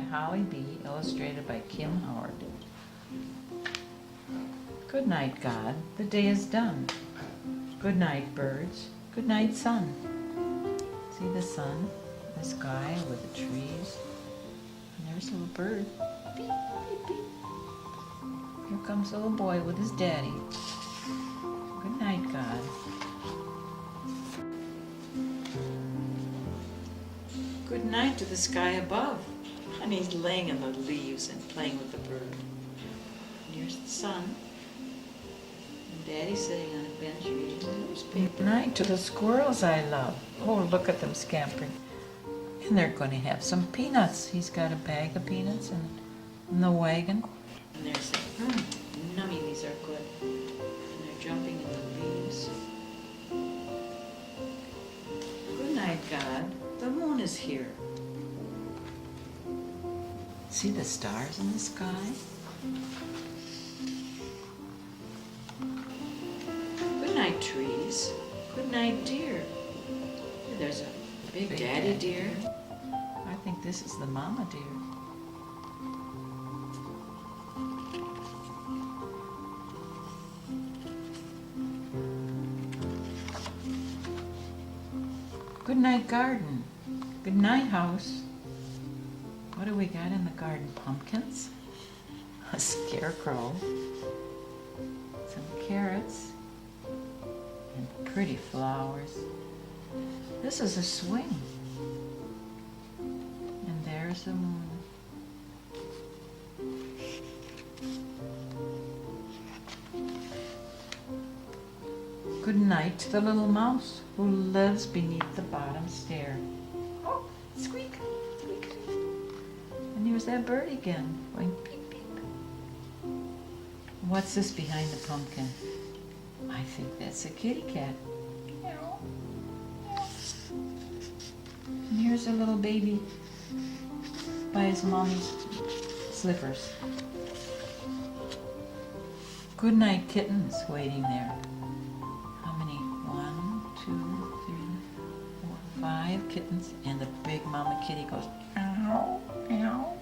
Holly B., illustrated by Kim Howard. Good night, God, the day is done. Good night, birds. Good night, sun. See the sun, the sky with the trees. And there's a little bird. Beep, beep, beep. Here comes the little boy with his daddy. Good night, God. Good night to the sky above. And he's laying in the leaves and playing with the bird. And here's the sun. And Daddy's sitting on a bench reading the newspaper. Good night to the squirrels I love. Oh, look at them scampering. And they're going to have some peanuts. He's got a bag of peanuts in the wagon. And they're saying, nummy, these are good. And they're jumping in the leaves. Good night, God. The moon is here. See the stars in the sky? Good night, trees. Good night, deer. There's a big daddy deer. I think this is the mama deer. Good night, garden. Good night, house. What do we got in the garden? Pumpkins, a scarecrow, some carrots, and pretty flowers. This is a swing. And there's the moon. Good night to the little mouse who lives beneath the bottom stair. Oh, squeak, squeak. And here's that bird again, going beep, beep. What's this behind the pumpkin? I think that's a kitty cat. Meow, meow. And here's a little baby by his mommy's slippers. Good night, kittens waiting there. How many? 1, 2, 3, 4, 5 kittens. And the big mama kitty goes, meow, meow.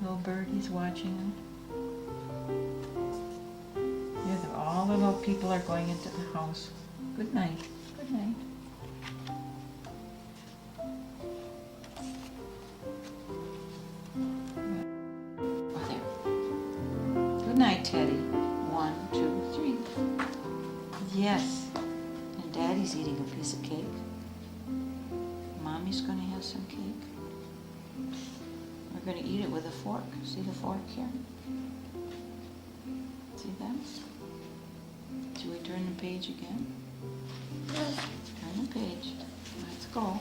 Little birdie's watching them. Yeah, all the little people are going into the house. Good night. Good night. Oh, there. Good night, Teddy. 1, 2, 3. Yes. And Daddy's eating a piece of cake. Mommy's going to have some cake. We're going to eat it with a fork. See the fork here? See that? Should we turn the page again? Turn the page. Let's go.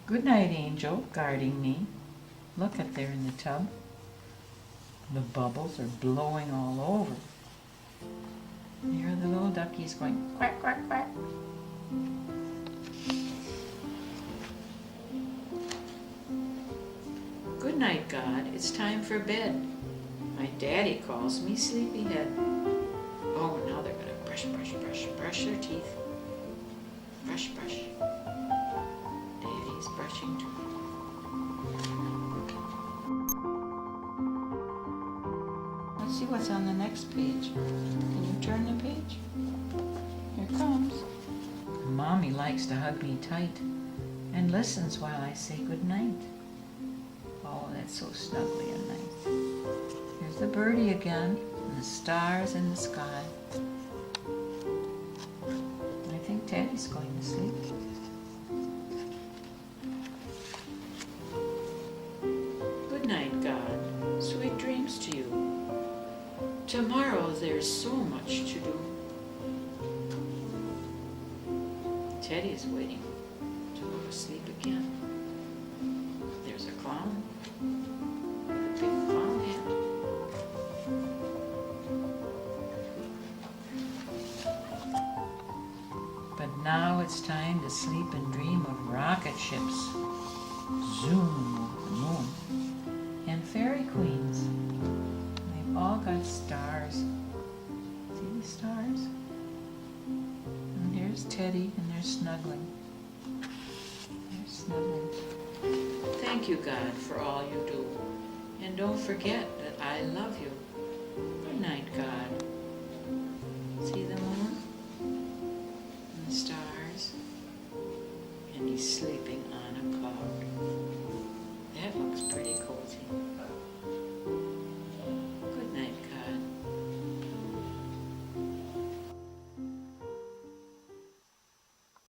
Good night, angel, guarding me. Look up there in the tub. The bubbles are blowing all over. And here are the little duckies going quack, quack, quack. Good night, God. It's time for bed. My daddy calls me sleepyhead. Oh, now they're going to brush, brush, brush, brush their teeth. Brush, brush. Daddy's brushing too. Let's see what's on the next page. Can you turn the page? Here it comes. Mommy likes to hug me tight and listens while I say good night. Oh, that's so snuggly and nice. Here's the birdie again, and the stars in the sky. I think Teddy's going to sleep. Good night, God. Sweet dreams to you. Tomorrow there's so much to do. Teddy is waiting to go to sleep again. There's a clown. Big clown hat. But now it's time to sleep and dream of rocket ships. Zoom over the moon. And fairy queens. They've all got stars. See the stars? And here's Teddy, and they're snuggling. They're snuggling. Thank you, God, for all you do. And don't forget that I love you. Good night, God. See the moon and the stars? And he's sleeping.